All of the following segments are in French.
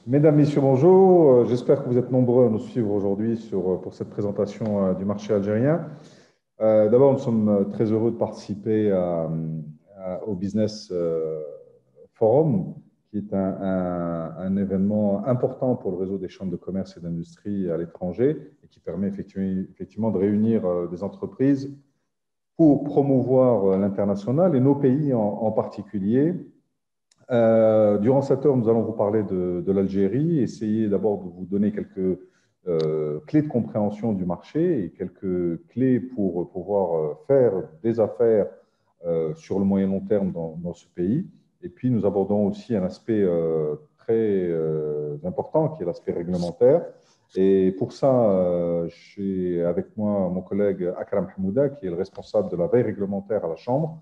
Mesdames, Messieurs, bonjour. J'espère que vous êtes nombreux à nous suivre aujourd'hui pour cette présentation du marché algérien. D'abord, nous sommes très heureux de participer au Business Forum, qui est un événement important pour le réseau des chambres de commerce et d'industrie à l'étranger et qui permet effectivement de réunir des entreprises pour promouvoir l'international et nos pays en particulier. Durant cette heure, nous allons vous parler de l'Algérie, essayer d'abord de vous donner quelques clés de compréhension du marché et quelques clés pour pouvoir faire des affaires sur le moyen long terme dans ce pays. Et puis, nous abordons aussi un aspect très important qui est l'aspect réglementaire. Et pour ça, j'ai avec moi mon collègue Akram Hamouda, qui est le responsable de la veille réglementaire à la Chambre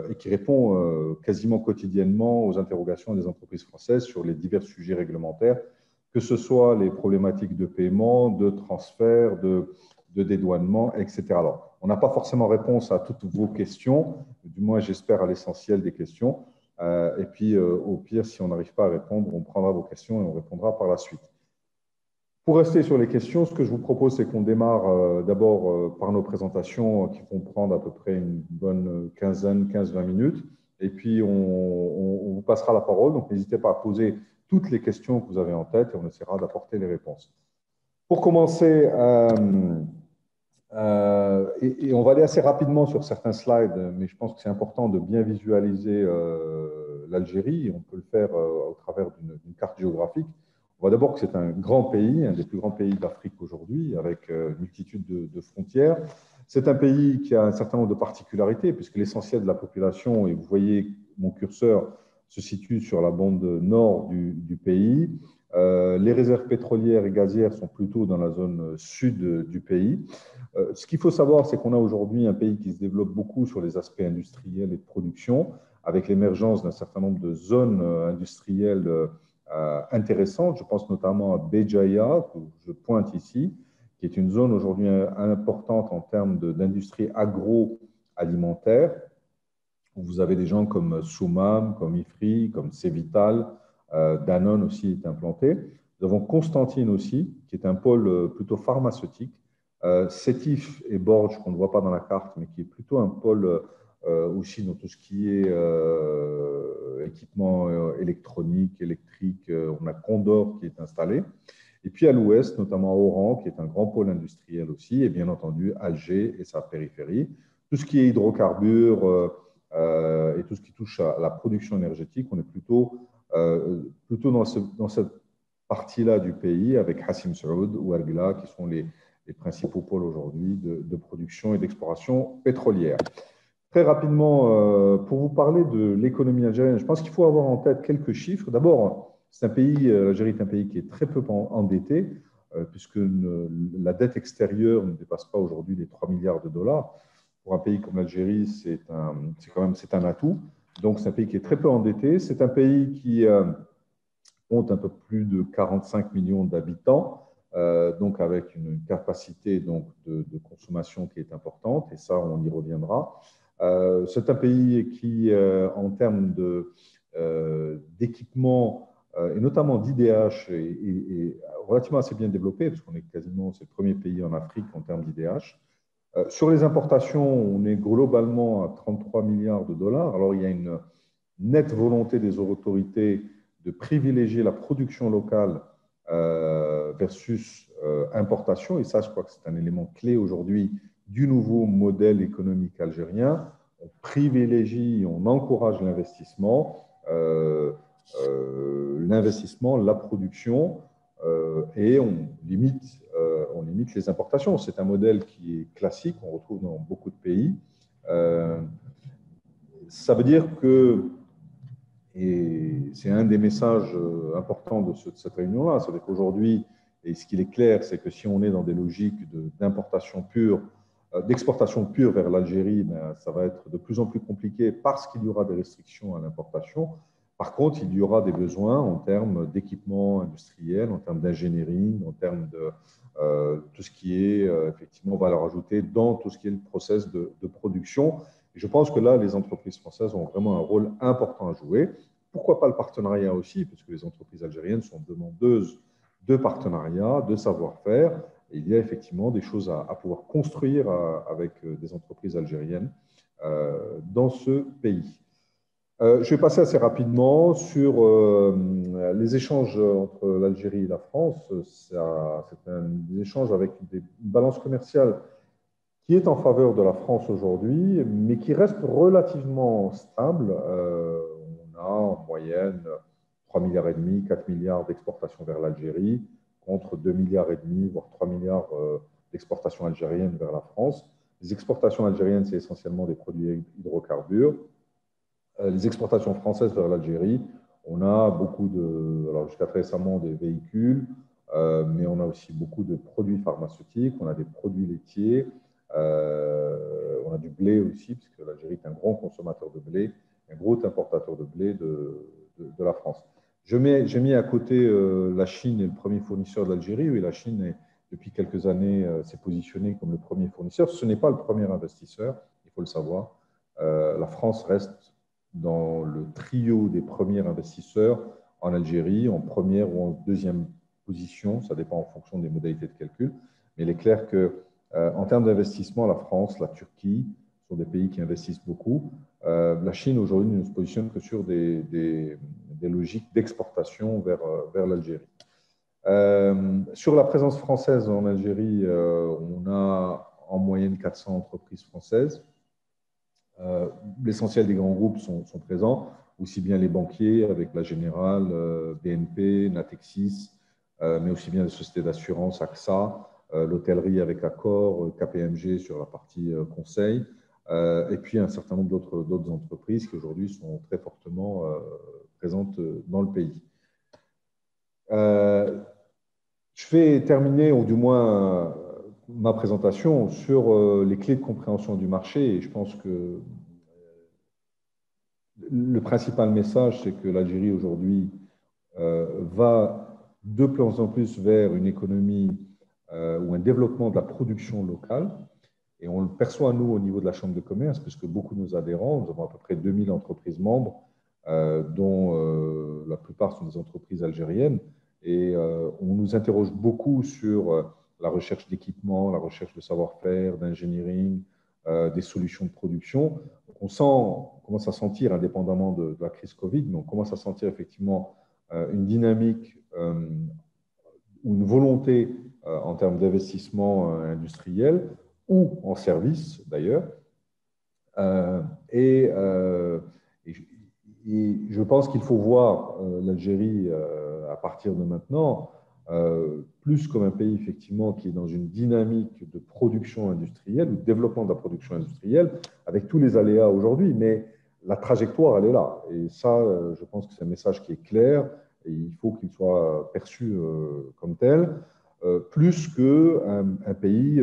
et qui répond quasiment quotidiennement aux interrogations des entreprises françaises sur les divers sujets réglementaires, que ce soit les problématiques de paiement, de transfert, de dédouanement, etc. Alors, on n'a pas forcément réponse à toutes vos questions, du moins j'espère à l'essentiel des questions. Et puis, au pire, si on n'arrive pas à répondre, on prendra vos questions et on répondra par la suite. Pour rester sur les questions, ce que je vous propose, c'est qu'on démarre d'abord par nos présentations qui vont prendre à peu près une bonne quinzaine, 15-20 minutes. Et puis, on vous passera la parole. Donc, n'hésitez pas à poser toutes les questions que vous avez en tête et on essaiera d'apporter les réponses. Pour commencer, et on va aller assez rapidement sur certains slides, mais je pense que c'est important de bien visualiser l'Algérie. On peut le faire au travers d'une carte géographique. On voit d'abord que c'est un grand pays, un des plus grands pays d'Afrique aujourd'hui, avec une multitude de frontières. C'est un pays qui a un certain nombre de particularités, puisque l'essentiel de la population, et vous voyez mon curseur, se situe sur la bande nord du pays. Les réserves pétrolières et gazières sont plutôt dans la zone sud du pays. Ce qu'il faut savoir, c'est qu'on a aujourd'hui un pays qui se développe beaucoup sur les aspects industriels et de production, avec l'émergence d'un certain nombre de zones industrielles intéressantes. Je pense notamment à Béjaïa, que je pointe ici, qui est une zone aujourd'hui importante en termes d'industrie agroalimentaire, où vous avez des gens comme Soumam, comme Ifri, comme Cevital, Danone aussi est implanté. Nous avons Constantine aussi, qui est un pôle plutôt pharmaceutique. Sétif et Borges, qu'on ne voit pas dans la carte, mais qui est plutôt un pôle aussi dans tout ce qui est équipement électronique, électrique. On a Condor qui est installé. Et puis à l'ouest, notamment Oran, qui est un grand pôle industriel aussi, et bien entendu Alger et sa périphérie. Tout ce qui est hydrocarbures et tout ce qui touche à la production énergétique, on est plutôt dans cette partie-là du pays, avec Hassim Saoud ou Ergla, qui sont les principaux pôles aujourd'hui de production et d'exploration pétrolière. Très rapidement, pour vous parler de l'économie algérienne, je pense qu'il faut avoir en tête quelques chiffres. D'abord, l'Algérie est un pays qui est très peu endetté, puisque la dette extérieure ne dépasse pas aujourd'hui les 3 milliards de dollars. Pour un pays comme l'Algérie, c'est un atout. Donc, c'est un pays qui est très peu endetté. C'est un pays qui compte un peu plus de 45 millions d'habitants, donc avec une capacité de consommation qui est importante, et ça, on y reviendra. C'est un pays qui, en termes d'équipement, et notamment d'IDH, est relativement assez bien développé, parce qu'on est quasiment c'est le premier pays en Afrique en termes d'IDH. Sur les importations, on est globalement à 33 milliards de dollars. Alors, il y a une nette volonté des autorités de privilégier la production locale versus importation. Et ça, je crois que c'est un élément clé aujourd'hui du nouveau modèle économique algérien. On privilégie, on encourage l'investissement, la production, et on limite les importations. C'est un modèle qui est classique, on retrouve dans beaucoup de pays. Ça veut dire que, et c'est un des messages importants de cette réunion-là, c'est-à-dire qu'aujourd'hui, et ce qu'il est clair, c'est que si on est dans des logiques d'importation pure, d'exportation pure vers l'Algérie, ben, ça va être de plus en plus compliqué parce qu'il y aura des restrictions à l'importation. Par contre, il y aura des besoins en termes d'équipement industriel, en termes d'ingénierie, en termes de tout ce qui est effectivement valeur ajoutée dans tout ce qui est le process de production. Et je pense que là, les entreprises françaises ont vraiment un rôle important à jouer. pourquoi pas le partenariat aussi, parce que les entreprises algériennes sont demandeuses de partenariat, de savoir-faire. Et il y a effectivement des choses à pouvoir construire avec des entreprises algériennes dans ce pays. Je vais passer assez rapidement sur les échanges entre l'Algérie et la France. C'est un échange avec une balance commerciale qui est en faveur de la France aujourd'hui, mais qui reste relativement stable. On a en moyenne 3 milliards et demi, 4 milliards d'exportations vers l'Algérie, contre 2 milliards et demi, voire 3 milliards d'exportations algériennes vers la France. Les exportations algériennes, c'est essentiellement des produits hydrocarbures. Les exportations françaises vers l'Algérie, on a beaucoup alors jusqu'à très récemment, des véhicules, mais on a aussi beaucoup de produits pharmaceutiques, on a des produits laitiers, on a du blé aussi, puisque l'Algérie est un grand consommateur de blé, un gros importateur de blé de la France. J'ai mis à côté la Chine est le premier fournisseur de l'Algérie. Oui, la Chine, depuis quelques années, s'est positionnée comme le premier fournisseur. Ce n'est pas le premier investisseur, il faut le savoir. La France reste dans le trio des premiers investisseurs en Algérie, en première ou en deuxième position. Ça dépend en fonction des modalités de calcul. Mais il est clair que en termes d'investissement, la France, la Turquie sont des pays qui investissent beaucoup. La Chine, aujourd'hui, ne se positionne que sur des logiques d'exportation vers l'Algérie. Sur la présence française en Algérie, on a en moyenne 400 entreprises françaises. L'essentiel des grands groupes sont présents, aussi bien les banquiers avec la Générale, BNP, Natixis, mais aussi bien les sociétés d'assurance, AXA, l'hôtellerie avec Accor, KPMG sur la partie conseil, et puis un certain nombre d'autres entreprises qui aujourd'hui sont très fortement présentes dans le pays. Je vais terminer, ou du moins ma présentation, sur les clés de compréhension du marché. Et je pense que le principal message, c'est que l'Algérie aujourd'hui va de plus en plus vers une économie ou un développement de la production locale. Et on le perçoit, nous, au niveau de la Chambre de commerce, puisque beaucoup de nos adhérents, nous avons à peu près 2000 entreprises membres, dont la plupart sont des entreprises algériennes. Et on nous interroge beaucoup sur la recherche d'équipements, la recherche de savoir-faire, d'engineering, des solutions de production. On commence à sentir, indépendamment de la crise Covid, mais on commence à sentir effectivement une dynamique ou une volonté en termes d'investissement industriel ou en service d'ailleurs. Et je pense qu'il faut voir l'Algérie à partir de maintenant plus comme un pays effectivement qui est dans une dynamique de production industrielle ou de développement de la production industrielle avec tous les aléas aujourd'hui, mais la trajectoire, elle est là. Et ça, je pense que c'est un message qui est clair et il faut qu'il soit perçu comme tel, plus qu'un pays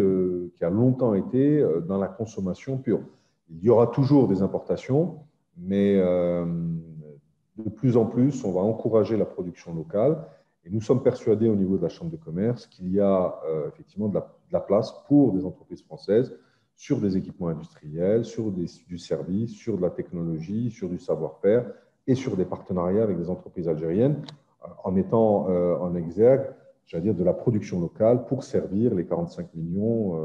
qui a longtemps été dans la consommation pure. Il y aura toujours des importations, mais de plus en plus, on va encourager la production locale. Et nous sommes persuadés au niveau de la Chambre de commerce qu'il y a effectivement de la place pour des entreprises françaises sur des équipements industriels, sur du service, sur de la technologie, sur du savoir-faire et sur des partenariats avec des entreprises algériennes en mettant en exergue, j'allais dire, de la production locale pour servir les 45 millions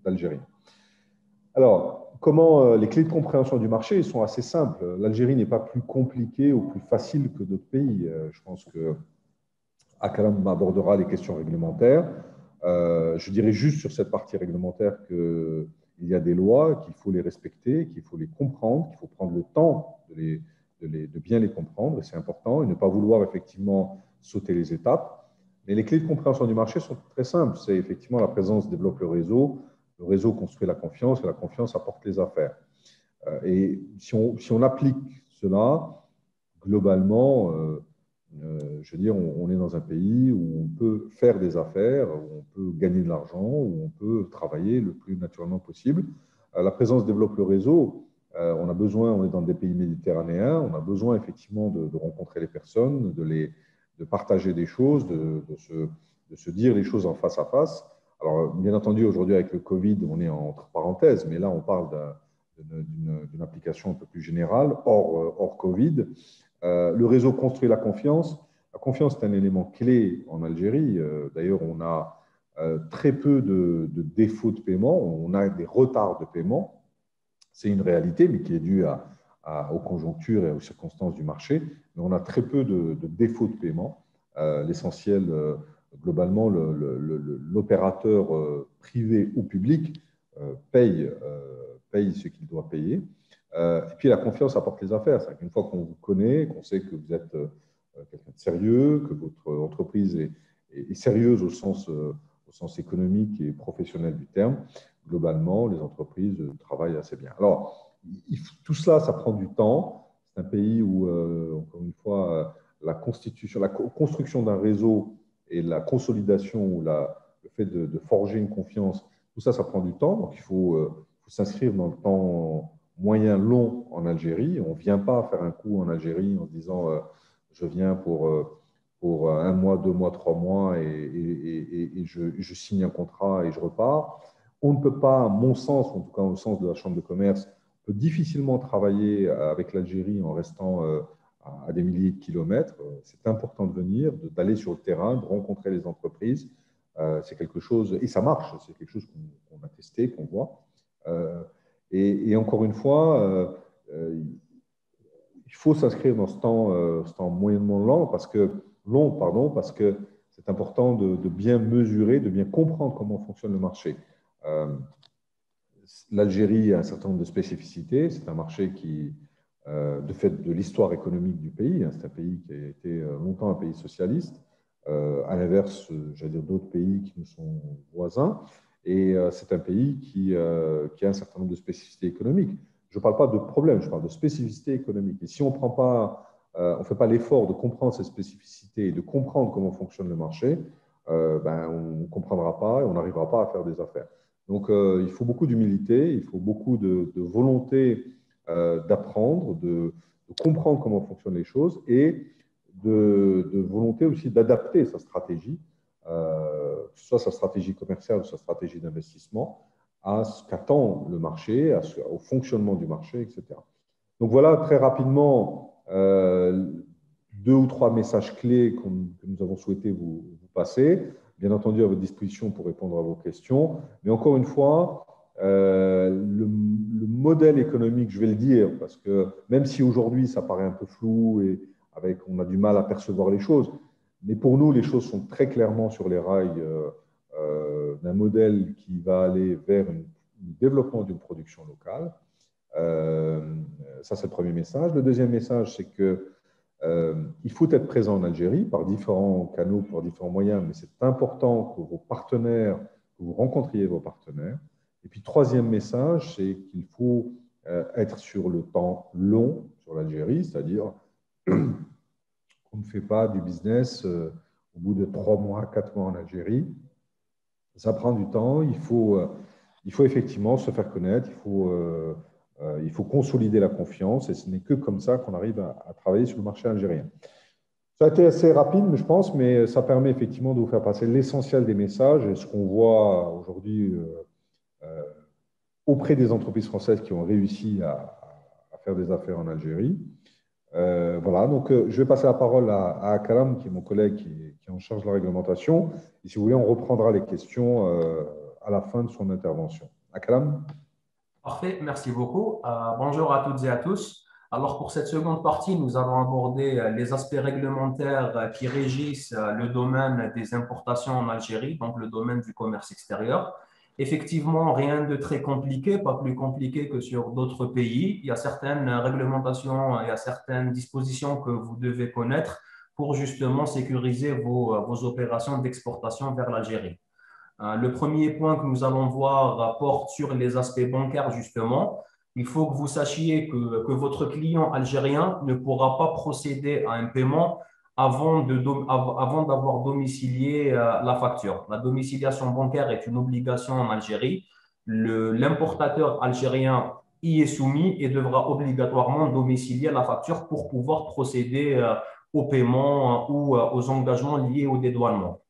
d'Algériens. Alors, comment les clés de compréhension du marché sont assez simples. L'Algérie n'est pas plus compliquée ou plus facile que d'autres pays. Je pense que Akram abordera les questions réglementaires. Je dirais juste sur cette partie réglementaire qu'il y a des lois, qu'il faut les respecter, qu'il faut les comprendre, qu'il faut prendre le temps de bien les comprendre, et c'est important, et ne pas vouloir effectivement sauter les étapes. Mais les clés de compréhension du marché sont très simples. C'est effectivement la présence développe le réseau construit la confiance, et la confiance apporte les affaires. Et si on applique cela, globalement, je veux dire, on est dans un pays où on peut faire des affaires, où on peut gagner de l'argent, où on peut travailler le plus naturellement possible. La présence développe le réseau. On a besoin, on est dans des pays méditerranéens, on a besoin effectivement de rencontrer les personnes, de partager des choses, de se dire les choses en face à face. Alors, bien entendu, aujourd'hui, avec le Covid, on est entre parenthèses, mais là, on parle d'une application un peu plus générale, hors Covid. Le réseau construit la confiance. La confiance est un élément clé en Algérie. D'ailleurs, on a très peu de défauts de paiement. On a des retards de paiement. C'est une réalité, mais qui est due aux conjonctures et aux circonstances du marché. Mais on a très peu de défauts de paiement. L'essentiel, globalement, l'opérateur privé ou public paye ce qu'il doit payer. Et puis la confiance apporte les affaires. C'est-à-dire qu'une fois qu'on vous connaît, qu'on sait que vous êtes quelqu'un de sérieux, que votre entreprise est sérieuse au sens économique et professionnel du terme, globalement, les entreprises travaillent assez bien. Alors, tout cela, ça prend du temps. C'est un pays où, encore une fois, la construction d'un réseau et la consolidation ou le fait de forger une confiance, tout ça, ça prend du temps. Donc, il faut s'inscrire dans le temps moyen long en Algérie. On ne vient pas faire un coup en Algérie en se disant je viens pour un mois, 2 mois, 3 mois et je signe un contrat et je repars. On ne peut pas, à mon sens, en tout cas au sens de la Chambre de commerce, on peut difficilement travailler avec l'Algérie en restant à des milliers de kilomètres. C'est important de venir, d'aller sur le terrain, de rencontrer les entreprises. C'est quelque chose, et ça marche, c'est quelque chose qu'on a testé, qu'on voit. Et encore une fois, il faut s'inscrire dans ce temps moyennement long, parce que c'est important de bien mesurer, de bien comprendre comment fonctionne le marché. Euh, L'Algérie a un certain nombre de spécificités. C'est un marché qui, de fait de l'histoire économique du pays, c'est un pays qui a été longtemps un pays socialiste, à l'inverse, j'allais dire, d'autres pays qui nous sont voisins. Et c'est un pays qui a un certain nombre de spécificités économiques. Je ne parle pas de problème, je parle de spécificités économiques. Et si on ne fait pas l'effort de comprendre ces spécificités et de comprendre comment fonctionne le marché, on ne comprendra pas et on n'arrivera pas à faire des affaires. Donc, il faut beaucoup d'humilité, il faut beaucoup de volonté d'apprendre, de comprendre comment fonctionnent les choses et de volonté aussi d'adapter sa stratégie, que ce soit sa stratégie commerciale ou sa stratégie d'investissement, à ce qu'attend le marché, au fonctionnement du marché, etc. Donc voilà très rapidement 2 ou 3 messages clés que nous avons souhaité vous passer. Bien entendu, à votre disposition pour répondre à vos questions. Mais encore une fois, le modèle économique, je vais le dire, parce que même si aujourd'hui ça paraît un peu flou et on a du mal à percevoir les choses, mais pour nous, les choses sont très clairement sur les rails d'un modèle qui va aller vers un développement d'une production locale. Ça, c'est le premier message. Le deuxième message, c'est que il faut être présent en Algérie par différents canaux, par différents moyens, mais c'est important que vos partenaires, que vous rencontriez vos partenaires. Et puis, troisième message, c'est qu'il faut être sur le temps long sur l'Algérie, c'est-à-dire qu'on ne fait pas du business au bout de 3 mois, 4 mois en Algérie. Ça prend du temps, il faut effectivement se faire connaître, il faut consolider la confiance et ce n'est que comme ça qu'on arrive à travailler sur le marché algérien. Ça a été assez rapide, mais je pense, mais ça permet effectivement de vous faire passer l'essentiel des messages et ce qu'on voit aujourd'hui auprès des entreprises françaises qui ont réussi à faire des affaires en Algérie. Voilà, donc je vais passer la parole à Akalam, qui est mon collègue qui est en charge de la réglementation. Et si vous voulez, on reprendra les questions à la fin de son intervention. Akalam? Parfait, merci beaucoup. Bonjour à toutes et à tous. Alors pour cette seconde partie, nous allons aborder les aspects réglementaires qui régissent le domaine des importations en Algérie, donc le domaine du commerce extérieur. Effectivement, rien de très compliqué, pas plus compliqué que sur d'autres pays. Il y a certaines réglementations, il y a certaines dispositions que vous devez connaître pour justement sécuriser vos opérations d'exportation vers l'Algérie. Le premier point que nous allons voir porte sur les aspects bancaires, justement. Il faut que vous sachiez que votre client algérien ne pourra pas procéder à un paiement avant d'avoir domicilié la facture. La domiciliation bancaire est une obligation en Algérie. L'importateur algérien y est soumis et devra obligatoirement domicilier la facture pour pouvoir procéder au paiement ou aux engagements liés au dédouanement.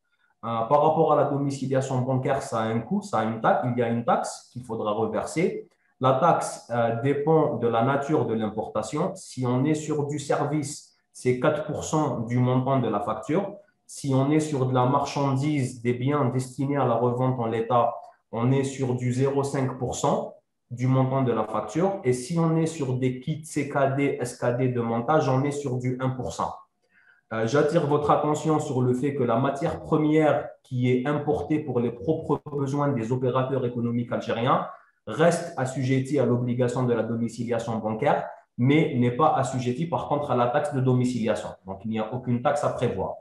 Par rapport à la domiciliation bancaire, ça a un coût, ça a une taxe, il y a une taxe qu'il faudra reverser. La taxe dépend de la nature de l'importation. Si on est sur du service, c'est 4% du montant de la facture. Si on est sur de la marchandise, des biens destinés à la revente en l'état, on est sur du 0,5% du montant de la facture. Et si on est sur des kits CKD, SKD de montage, on est sur du 1%. J'attire votre attention sur le fait que la matière première qui est importée pour les propres besoins des opérateurs économiques algériens reste assujettie à l'obligation de la domiciliation bancaire, mais n'est pas assujettie par contre à la taxe de domiciliation. Donc, il n'y a aucune taxe à prévoir.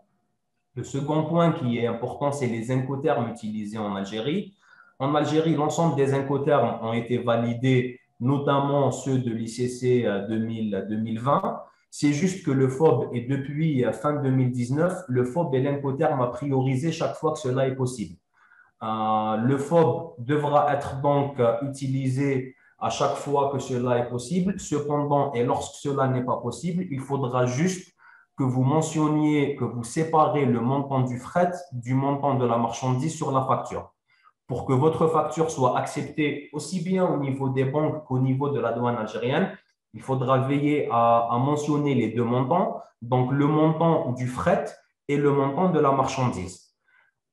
Le second point qui est important, c'est les incoterms utilisés en Algérie. En Algérie, l'ensemble des incoterms ont été validés, notamment ceux de l'ICC 2020. C'est juste que le FOB, et depuis fin 2019, le FOB est l'incoterme à prioriser chaque fois que cela est possible. Le FOB devra être donc utilisé à chaque fois que cela est possible. Cependant, et lorsque cela n'est pas possible, il faudra juste que vous mentionniez, que vous séparez le montant du fret du montant de la marchandise sur la facture. Pour que votre facture soit acceptée aussi bien au niveau des banques qu'au niveau de la douane algérienne, il faudra veiller à mentionner les deux montants, donc le montant du fret et le montant de la marchandise.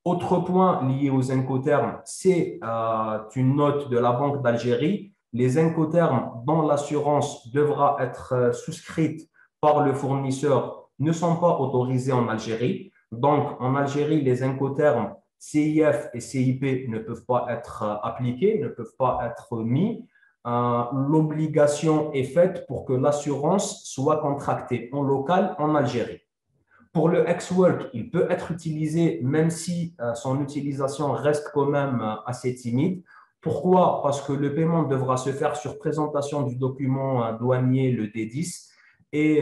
Autre point lié aux incoterms, c'est une note de la Banque d'Algérie. Les incoterms dont l'assurance devra être souscrite par le fournisseur ne sont pas autorisés en Algérie. Donc, en Algérie, les incoterms CIF et CIP ne peuvent pas être appliqués, ne peuvent pas être mis. L'obligation est faite pour que l'assurance soit contractée en local en Algérie. Pour le ex-work, il peut être utilisé même si son utilisation reste quand même assez timide. Pourquoi? Parce que le paiement devra se faire sur présentation du document douanier, le D10, et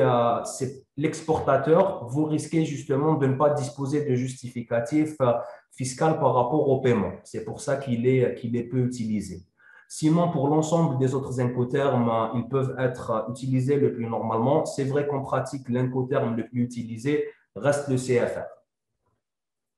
l'exportateur, vous risquez justement de ne pas disposer de justificatif fiscal par rapport au paiement. C'est pour ça qu'il est peu utilisé. Sinon, pour l'ensemble des autres incoterms, ils peuvent être utilisés le plus normalement. C'est vrai qu'en pratique, l'incoterme le plus utilisé reste le CFR.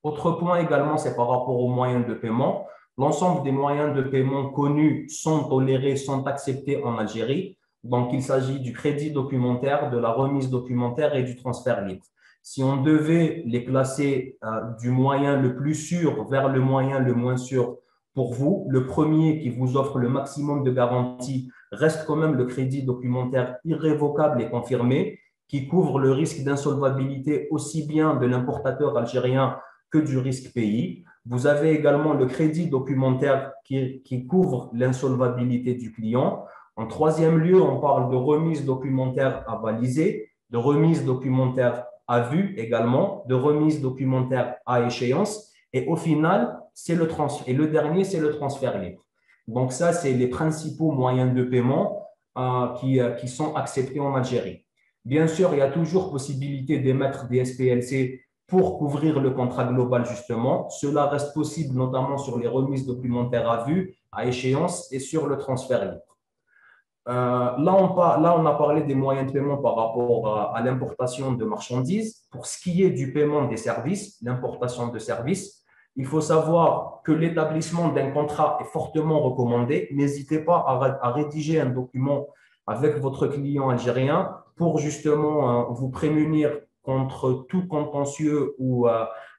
Autre point également, c'est par rapport aux moyens de paiement. L'ensemble des moyens de paiement connus sont tolérés, sont acceptés en Algérie. Donc, il s'agit du crédit documentaire, de la remise documentaire et du transfert libre. Si on devait les classer du moyen le plus sûr vers le moyen le moins sûr pour vous, le premier qui vous offre le maximum de garantie reste quand même le crédit documentaire irrévocable et confirmé, qui couvre le risque d'insolvabilité aussi bien de l'importateur algérien que du risque pays. Vous avez également le crédit documentaire qui couvre l'insolvabilité du client. En troisième lieu, on parle de remise documentaire avalisée, de remise documentaire à vue également, de remise documentaire à échéance. Et au final, c'est le transfert. Et le dernier, c'est le transfert libre. Donc ça, c'est les principaux moyens de paiement qui sont acceptés en Algérie. Bien sûr, il y a toujours possibilité d'émettre des SPLC pour couvrir le contrat global, justement. Cela reste possible notamment sur les remises documentaires à vue, à échéance et sur le transfert libre. Là, on a parlé des moyens de paiement par rapport à l'importation de marchandises. Pour ce qui est du paiement des services, l'importation de services, il faut savoir que l'établissement d'un contrat est fortement recommandé. N'hésitez pas à rédiger un document avec votre client algérien pour justement vous prémunir contre tout contentieux ou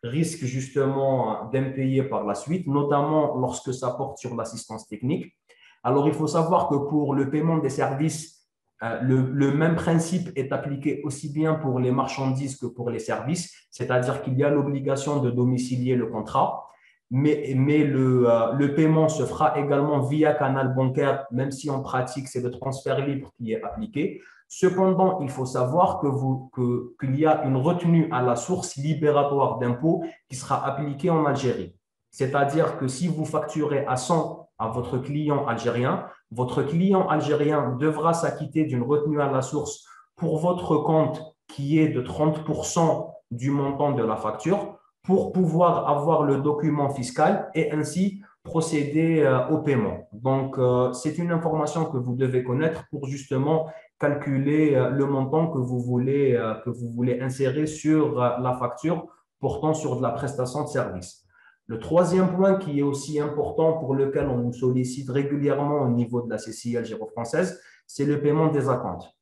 risque justement d'impayé par la suite, notamment lorsque ça porte sur l'assistance technique. Alors, il faut savoir que pour le paiement des services, le même principe est appliqué aussi bien pour les marchandises que pour les services, c'est-à-dire qu'il y a l'obligation de domicilier le contrat, mais le paiement se fera également via canal bancaire, même si en pratique, c'est le transfert libre qui est appliqué. Cependant, il faut savoir qu'il y a une retenue à la source libératoire d'impôts qui sera appliquée en Algérie. C'est-à-dire que si vous facturez à 100 à votre client algérien devra s'acquitter d'une retenue à la source pour votre compte qui est de 30% du montant de la facture pour pouvoir avoir le document fiscal et ainsi procéder au paiement. Donc, c'est une information que vous devez connaître pour justement calculer le montant que vous voulez insérer sur la facture portant sur de la prestation de service. Le troisième point qui est aussi important pour lequel on nous sollicite régulièrement au niveau de la CCI algéro-française, c'est le paiement des acomptes.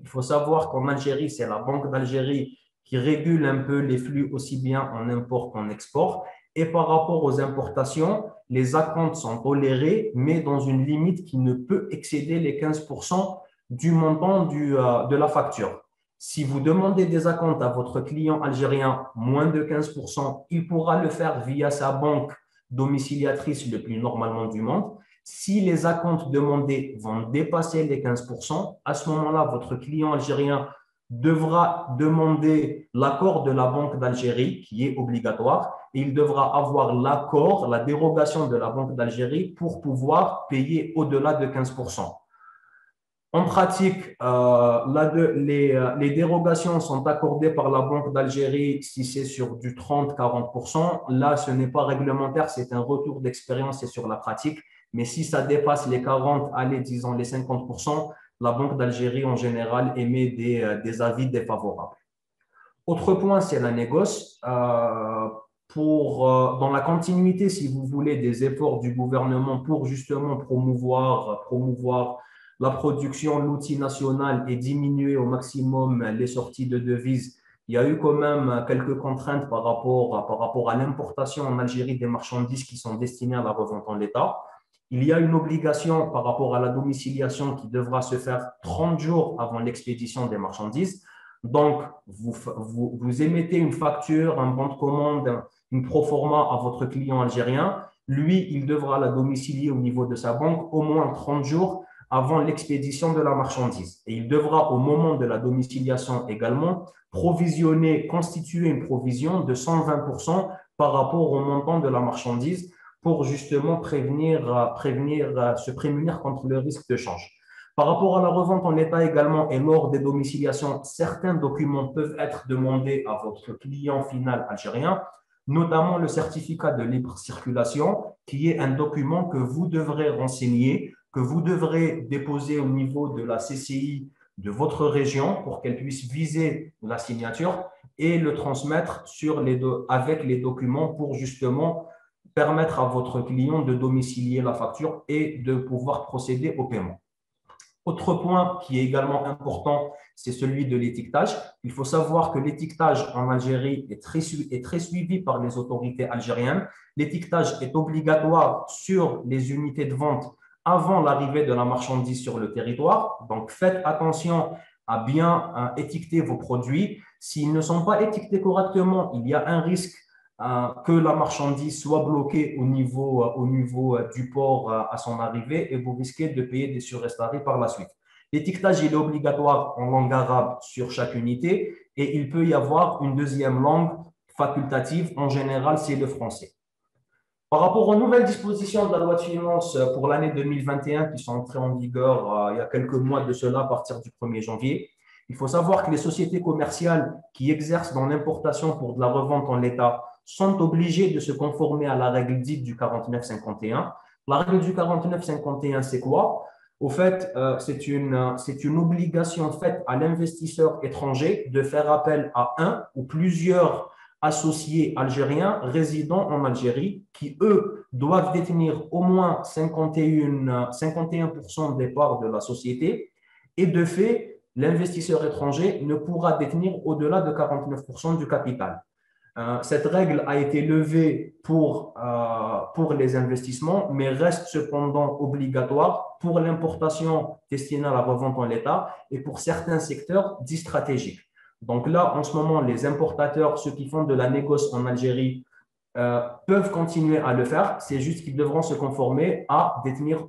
Il faut savoir qu'en Algérie, c'est la Banque d'Algérie qui régule un peu les flux aussi bien en import qu'en export. Et par rapport aux importations, les acomptes sont tolérés, mais dans une limite qui ne peut excéder les 15% du montant de la facture. Si vous demandez des acomptes à votre client algérien moins de 15%, il pourra le faire via sa banque domiciliatrice le plus normalement du monde. Si les acomptes demandés vont dépasser les 15%, à ce moment-là, votre client algérien devra demander l'accord de la Banque d'Algérie, qui est obligatoire, et il devra avoir l'accord, la dérogation de la Banque d'Algérie pour pouvoir payer au-delà de 15%. En pratique, les dérogations sont accordées par la Banque d'Algérie si c'est sur du 30-40%. Là, ce n'est pas réglementaire, c'est un retour d'expérience et sur la pratique. Mais si ça dépasse les 40, allez, disons les 50%, la Banque d'Algérie en général émet des avis défavorables. Autre point, c'est la négoce. Dans la continuité, si vous voulez, des efforts du gouvernement pour justement promouvoir la production, l'outil national et diminuer au maximum les sorties de devises, il y a eu quand même quelques contraintes par rapport à l'importation en Algérie des marchandises qui sont destinées à la revente en l'état. Il y a une obligation par rapport à la domiciliation qui devra se faire 30 jours avant l'expédition des marchandises. Donc, vous émettez une facture, un bon de commande, une proforma à votre client algérien. Lui, il devra la domicilier au niveau de sa banque au moins 30 jours avant l'expédition de la marchandise. Et il devra, au moment de la domiciliation également, constituer une provision de 120% par rapport au montant de la marchandise pour justement se prémunir contre le risque de change. Par rapport à la revente en état également et lors des domiciliations, certains documents peuvent être demandés à votre client final algérien, notamment le certificat de libre circulation, qui est un document que vous devrez renseigner, que vous devrez déposer au niveau de la CCI de votre région pour qu'elle puisse viser la signature et le transmettre avec les documents pour justement permettre à votre client de domicilier la facture et de pouvoir procéder au paiement. Autre point qui est également important, c'est celui de l'étiquetage. Il faut savoir que l'étiquetage en Algérie est très suivi par les autorités algériennes. L'étiquetage est obligatoire sur les unités de vente avant l'arrivée de la marchandise sur le territoire. Donc, faites attention à bien étiqueter vos produits. S'ils ne sont pas étiquetés correctement, il y a un risque que la marchandise soit bloquée au niveau du port à son arrivée et vous risquez de payer des surestaries par la suite. L'étiquetage est obligatoire en langue arabe sur chaque unité et il peut y avoir une deuxième langue facultative. En général, c'est le français. Par rapport aux nouvelles dispositions de la loi de finances pour l'année 2021 qui sont entrées en vigueur il y a quelques mois de cela à partir du 1er janvier, il faut savoir que les sociétés commerciales qui exercent dans l'importation pour de la revente en l'état sont obligés de se conformer à la règle dite du 49-51. La règle du 49-51, c'est quoi? Au fait, c'est une obligation faite à l'investisseur étranger de faire appel à un ou plusieurs associés algériens résidant en Algérie qui, eux, doivent détenir au moins 51% des parts de la société. Et de fait, l'investisseur étranger ne pourra détenir au-delà de 49% du capital. Cette règle a été levée pour les investissements, mais reste cependant obligatoire pour l'importation destinée à la revente en l'état et pour certains secteurs dits stratégiques. Donc là, en ce moment, les importateurs, ceux qui font de la négoce en Algérie, peuvent continuer à le faire. C'est juste qu'ils devront se conformer à détenir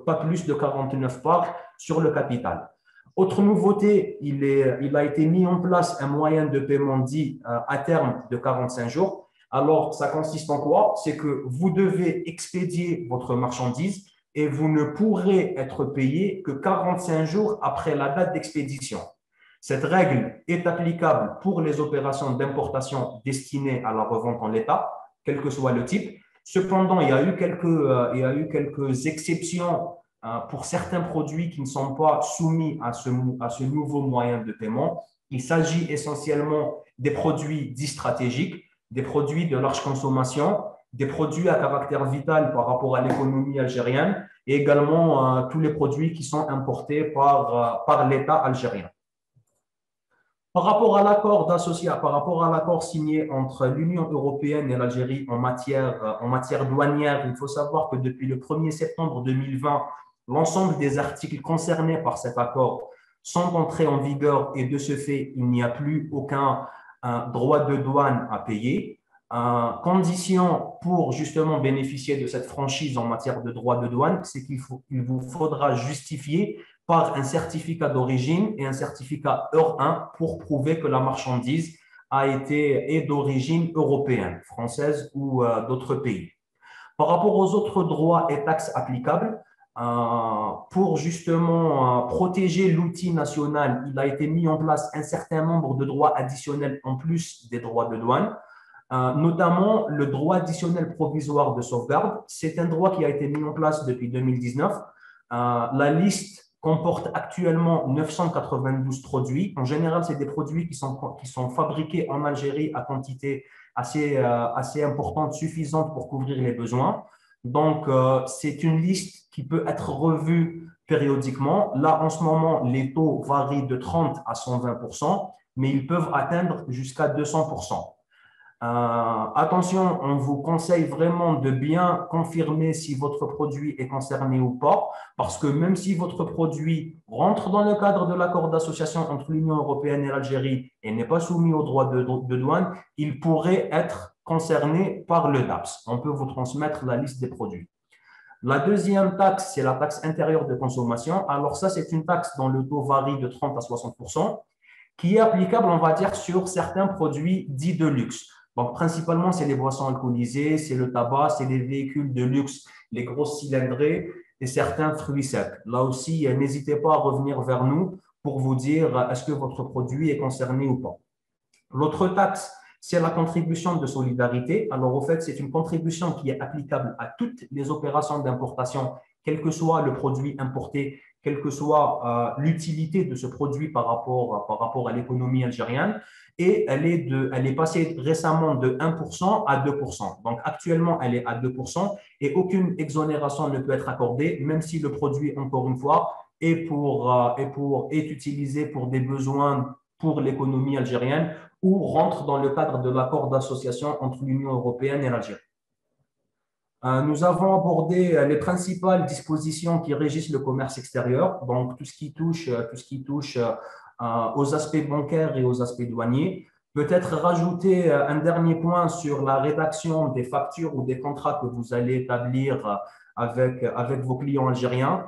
pas plus de 49 parts sur le capital. Autre nouveauté, il a été mis en place un moyen de paiement dit à terme de 45 jours. Alors, ça consiste en quoi? C'est que vous devez expédier votre marchandise et vous ne pourrez être payé que 45 jours après la date d'expédition. Cette règle est applicable pour les opérations d'importation destinées à la revente en l'état, quel que soit le type. Cependant, il y a eu quelques exceptions pour certains produits qui ne sont pas soumis à ce nouveau moyen de paiement. Il s'agit essentiellement des produits dits stratégiques, des produits de large consommation, des produits à caractère vital par rapport à l'économie algérienne et également tous les produits qui sont importés par l'État algérien. Par rapport à l'accord par rapport à l'accord signé entre l'Union européenne et l'Algérie en matière douanière, il faut savoir que depuis le 1er septembre 2020, l'ensemble des articles concernés par cet accord sont entrés en vigueur et de ce fait, il n'y a plus aucun droit de douane à payer. Condition pour justement bénéficier de cette franchise en matière de droit de douane, c'est qu'il vous faudra justifier par un certificat d'origine et un certificat Heure 1 pour prouver que la marchandise est d'origine européenne, française ou d'autres pays. Par rapport aux autres droits et taxes applicables, pour justement protéger l'outil national, il a été mis en place un certain nombre de droits additionnels en plus des droits de douane, notamment le droit additionnel provisoire de sauvegarde. C'est un droit qui a été mis en place depuis 2019. La liste comporte actuellement 992 produits. En général, c'est des produits qui sont fabriqués en Algérie à quantité assez importante, suffisante pour couvrir les besoins. Donc, c'est une liste qui peut être revue périodiquement. Là, en ce moment, les taux varient de 30 à 120%, mais ils peuvent atteindre jusqu'à 200%. Attention, on vous conseille vraiment de bien confirmer si votre produit est concerné ou pas, parce que même si votre produit rentre dans le cadre de l'accord d'association entre l'Union européenne et l'Algérie et n'est pas soumis au droit de douane, il pourrait être concerné par le DAPS. On peut vous transmettre la liste des produits. La deuxième taxe, c'est la taxe intérieure de consommation. Alors ça, c'est une taxe dont le taux varie de 30 à 60%, qui est applicable, on va dire, sur certains produits dits de luxe. Donc, principalement, c'est les boissons alcoolisées, c'est le tabac, c'est les véhicules de luxe, les grosses cylindrées et certains fruits secs. Là aussi, n'hésitez pas à revenir vers nous pour vous dire est-ce que votre produit est concerné ou pas. L'autre taxe, c'est la contribution de solidarité. Alors, au fait, c'est une contribution qui est applicable à toutes les opérations d'importation, quel que soit le produit importé, quelle que soit l'utilité de ce produit par rapport à l'économie algérienne. Et elle est passée récemment de 1% à 2%. Donc, actuellement, elle est à 2% et aucune exonération ne peut être accordée, même si le produit, encore une fois, est utilisé pour des besoins pour l'économie algérienne ou rentre dans le cadre de l'accord d'association entre l'Union européenne et l'Algérie. Nous avons abordé les principales dispositions qui régissent le commerce extérieur, donc tout ce qui touche aux aspects bancaires et aux aspects douaniers. Peut-être rajouter un dernier point sur la rédaction des factures ou des contrats que vous allez établir avec vos clients algériens.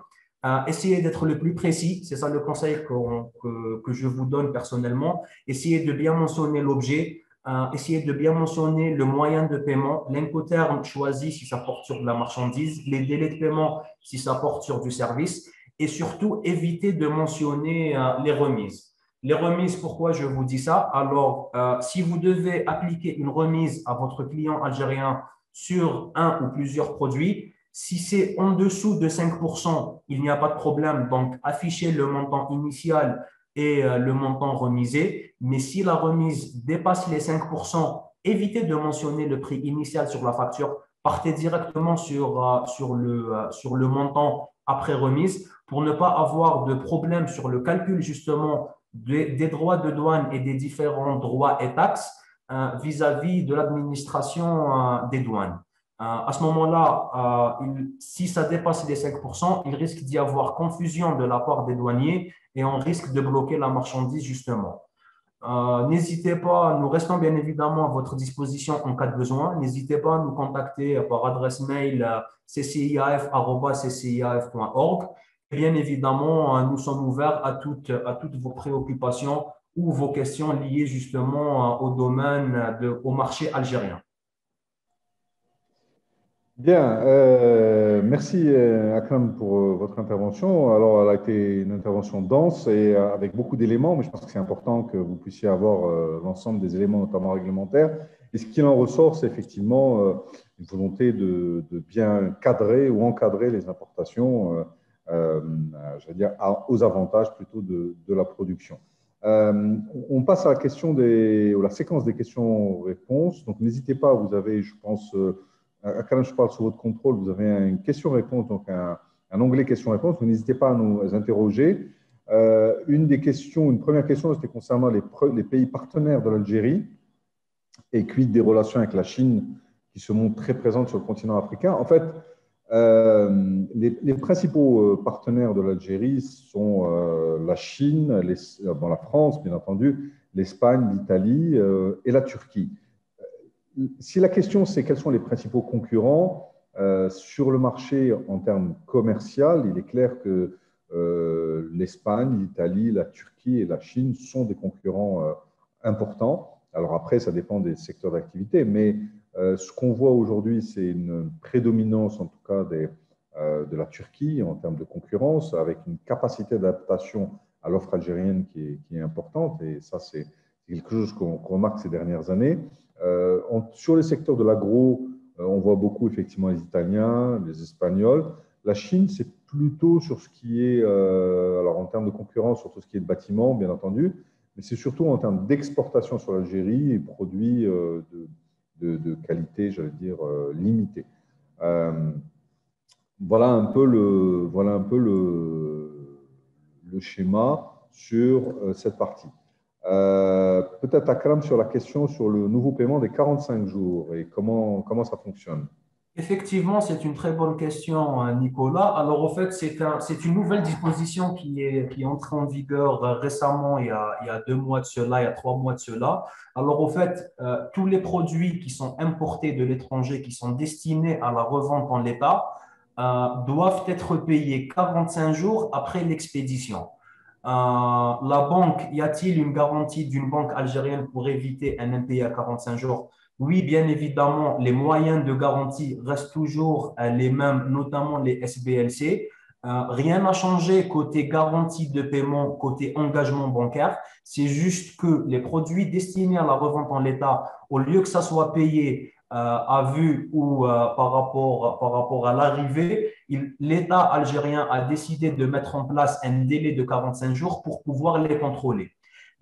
Essayez d'être le plus précis, c'est ça le conseil que je vous donne personnellement. Essayez de bien mentionner l'objet, essayez de bien mentionner le moyen de paiement, l'incoterm choisi si ça porte sur de la marchandise, les délais de paiement si ça porte sur du service et surtout éviter de mentionner les remises. Les remises, pourquoi je vous dis ça? Alors, si vous devez appliquer une remise à votre client algérien sur un ou plusieurs produits, si c'est en dessous de 5%, il n'y a pas de problème. Donc, affichez le montant initial et le montant remisé. Mais si la remise dépasse les 5%, évitez de mentionner le prix initial sur la facture. Partez directement sur le montant après remise pour ne pas avoir de problème sur le calcul justement des droits de douane et des différents droits et taxes vis-à-vis de l'administration des douanes. À ce moment-là, si ça dépasse les 5%, il risque d'y avoir confusion de la part des douaniers et on risque de bloquer la marchandise justement. N'hésitez pas, nous restons bien évidemment à votre disposition en cas de besoin. N'hésitez pas à nous contacter par adresse mail cciaf@cciaf.org. Bien évidemment, nous sommes ouverts à toutes vos préoccupations ou vos questions liées justement au domaine, au marché algérien. Bien, merci Akram pour votre intervention. Alors, elle a été une intervention dense et avec beaucoup d'éléments, mais je pense que c'est important que vous puissiez avoir l'ensemble des éléments, notamment réglementaires. Et ce qu'il en ressort, c'est effectivement une volonté de bien cadrer ou encadrer les importations, je veux dire, aux avantages plutôt de la production. On passe à la séquence des questions-réponses. Donc, n'hésitez pas, vous avez, je pense, Akram, je parle sous votre contrôle. Vous avez une question-réponse, donc un onglet question-réponse. Vous n'hésitez pas à nous interroger. Une première question, c'était concernant les pays partenaires de l'Algérie et quid des relations avec la Chine qui se montrent très présentes sur le continent africain. En fait, les principaux partenaires de l'Algérie sont la Chine, la France, bien entendu, l'Espagne, l'Italie et la Turquie. Si la question c'est quels sont les principaux concurrents sur le marché en termes commerciaux, il est clair que l'Espagne, l'Italie, la Turquie et la Chine sont des concurrents importants. Alors après, ça dépend des secteurs d'activité, mais ce qu'on voit aujourd'hui, c'est une prédominance en tout cas de la Turquie en termes de concurrence, avec une capacité d'adaptation à l'offre algérienne qui est importante, et ça c'est quelque chose qu'on remarque ces dernières années. Sur les secteurs de l'agro, on voit beaucoup effectivement les Italiens, les Espagnols. La Chine, c'est plutôt sur ce qui est, alors en termes de concurrence, sur tout ce qui est de bâtiment, bien entendu, mais c'est surtout en termes d'exportation sur l'Algérie et produits de qualité, j'allais dire, limitée. Voilà un peu le schéma sur cette partie. Peut-être Akram sur la question sur le nouveau paiement des 45 jours et comment ça fonctionne. Effectivement, c'est une très bonne question, Nicolas. Alors, au fait, c'est une nouvelle disposition qui est entrée en vigueur récemment, il y a 2 mois de cela, il y a 3 mois de cela. Alors, au fait, tous les produits qui sont importés de l'étranger, qui sont destinés à la revente en l'état, doivent être payés 45 jours après l'expédition. La banque, y a-t-il une garantie d'une banque algérienne pour éviter un impayé à 45 jours? Oui, bien évidemment, les moyens de garantie restent toujours les mêmes, notamment les SBLC. Rien n'a changé côté garantie de paiement, côté engagement bancaire. C'est juste que les produits destinés à la revente en l'état, au lieu que ça soit payé à vue ou par rapport à l'arrivée, l'État algérien a décidé de mettre en place un délai de 45 jours pour pouvoir les contrôler.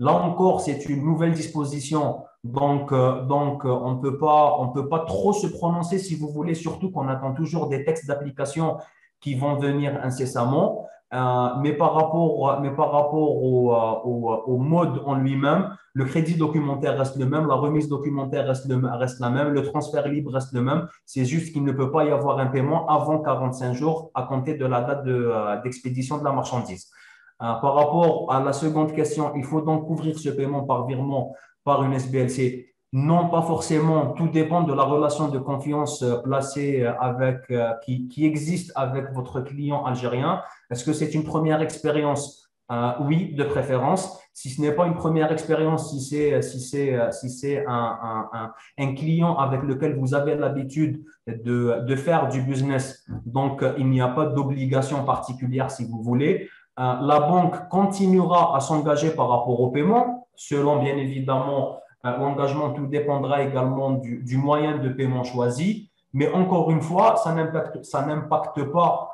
Là encore, c'est une nouvelle disposition, donc on peut pas trop se prononcer si vous voulez, surtout qu'on attend toujours des textes d'application qui vont venir incessamment. Mais par rapport au mode en lui-même, le crédit documentaire reste le même, la remise documentaire reste la même, le transfert libre reste le même. C'est juste qu'il ne peut pas y avoir un paiement avant 45 jours à compter de la date d'expédition de la marchandise. Par rapport à la seconde question, il faut donc couvrir ce paiement par virement par une SBLC. Non, pas forcément. Tout dépend de la relation de confiance placée qui existe avec votre client algérien. Est-ce que c'est une première expérience? Oui, de préférence. Si ce n'est pas une première expérience, si c'est un client avec lequel vous avez l'habitude de faire du business, donc il n'y a pas d'obligation particulière si vous voulez. La banque continuera à s'engager par rapport au paiement, selon bien évidemment l'engagement, tout dépendra également du moyen de paiement choisi. Mais encore une fois, ça n'impacte pas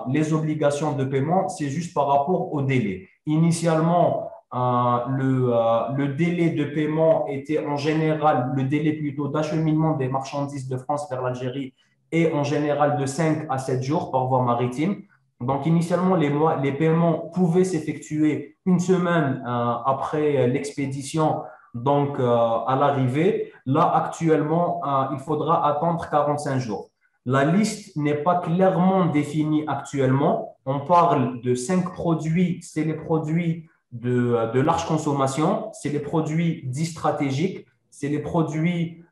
les obligations de paiement, c'est juste par rapport au délai. Initialement, le délai de paiement était en général, le délai plutôt d'acheminement des marchandises de France vers l'Algérie est en général de 5 à 7 jours par voie maritime. Donc, initialement, les paiements pouvaient s'effectuer une semaine après l'expédition, donc à l'arrivée. Là, actuellement, il faudra attendre 45 jours. La liste n'est pas clairement définie actuellement. On parle de 5 produits. C'est les produits de large consommation, c'est les produits dits stratégiques, c'est les produits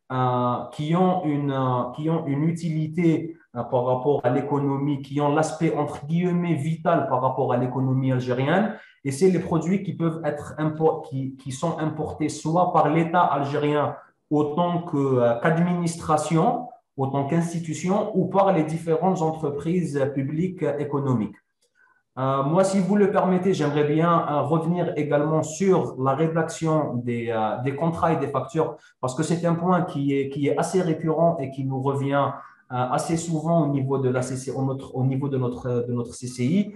qui ont une utilité par rapport à l'économie, qui ont l'aspect entre guillemets vital par rapport à l'économie algérienne, et c'est les produits qui peuvent être qui sont importés soit par l'État algérien autant qu'administration, autant qu'institution, ou par les différentes entreprises publiques économiques. Moi, si vous le permettez, j'aimerais bien revenir également sur la rédaction des contrats et des factures, parce que c'est un point qui est assez récurrent et qui nous revient assez souvent au niveau de la CCI, au niveau de notre CCI.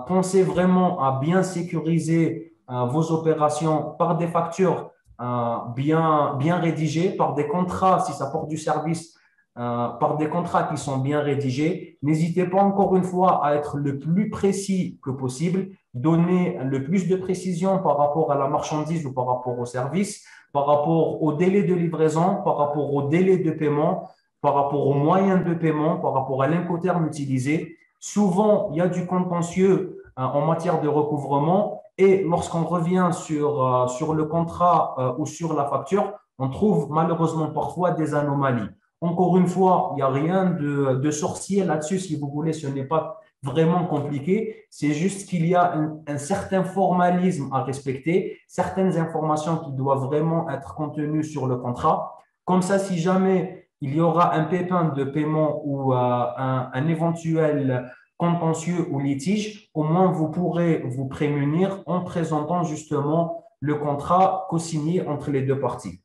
Pensez vraiment à bien sécuriser vos opérations par des factures bien rédigées, par des contrats, si ça porte du service, par des contrats qui sont bien rédigés. N'hésitez pas encore une fois à être le plus précis que possible, donner le plus de précision par rapport à la marchandise ou par rapport au service, par rapport au délai de livraison, par rapport au délai de paiement, par rapport aux moyens de paiement, par rapport à l'incoterm utilisé. Souvent, il y a du contentieux en matière de recouvrement et lorsqu'on revient sur le contrat ou sur la facture, on trouve malheureusement parfois des anomalies. Encore une fois, il n'y a rien de sorcier là-dessus, si vous voulez, ce n'est pas vraiment compliqué. C'est juste qu'il y a un certain formalisme à respecter, certaines informations qui doivent vraiment être contenues sur le contrat. Comme ça, si jamais il y aura un pépin de paiement ou un éventuel contentieux ou litige, au moins vous pourrez vous prémunir en présentant justement le contrat co-signé entre les deux parties.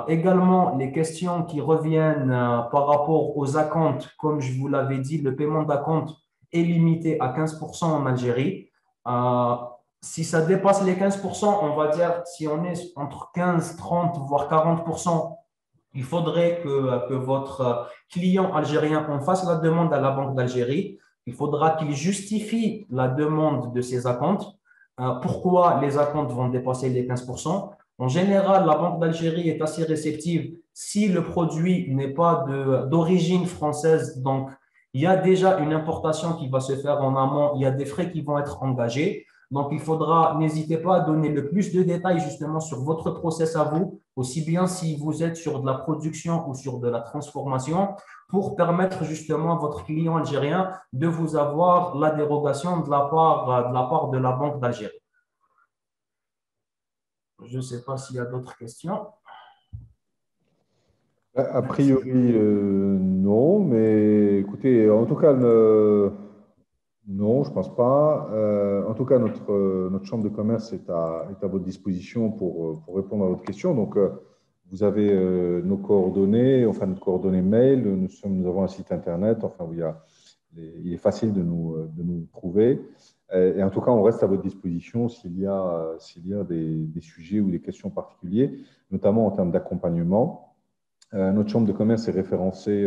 Également, les questions qui reviennent par rapport aux acomptes, comme je vous l'avais dit, le paiement d'acompte est limité à 15% en Algérie. Euh, Si ça dépasse les 15%, on va dire, si on est entre 15, 30, voire 40%, il faudrait que votre client algérien en fasse la demande à la Banque d'Algérie. Il faudra qu'il justifie la demande de ses acomptes. Pourquoi les acomptes vont dépasser les 15%? En général, la Banque d'Algérie est assez réceptive si le produit n'est pas d'origine française. Donc, il y a déjà une importation qui va se faire en amont. Il y a des frais qui vont être engagés. Donc, il faudra, n'hésitez pas à donner le plus de détails justement sur votre process à vous, aussi bien si vous êtes sur de la production ou sur de la transformation, pour permettre justement à votre client algérien de vous avoir la dérogation de la Banque d'Algérie. Je ne sais pas s'il y a d'autres questions. A priori, non, mais écoutez, en tout cas, non, je ne pense pas. En tout cas, notre chambre de commerce est à votre disposition pour répondre à votre question. Donc, vous avez nos coordonnées, enfin notre coordonnée mail. Nous avons un site internet, enfin, où il est facile de nous trouver. Et en tout cas, on reste à votre disposition s'il y a des sujets ou des questions particuliers, notamment en termes d'accompagnement. Notre chambre de commerce est référencée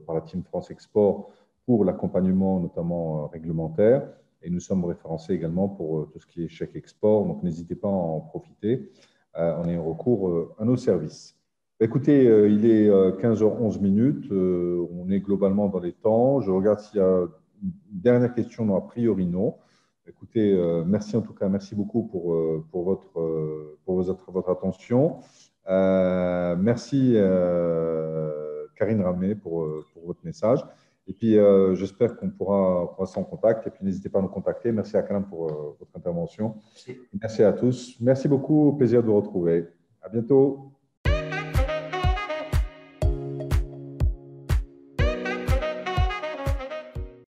par la Team France Export pour l'accompagnement notamment réglementaire. Et nous sommes référencés également pour tout ce qui est chèque export. Donc, n'hésitez pas à en profiter en ayant recours à nos services. Écoutez, il est 15h11 minutes. On est globalement dans les temps. Je regarde s'il y a une dernière question. Non, a priori, non. Écoutez, merci en tout cas. Merci beaucoup pour votre attention. Merci Karine Ramé pour votre message. Et puis, j'espère qu'on pourra rester en contact. Et puis, n'hésitez pas à nous contacter. Merci à Karine pour votre intervention. Merci à tous. Merci beaucoup. Au plaisir de vous retrouver. À bientôt.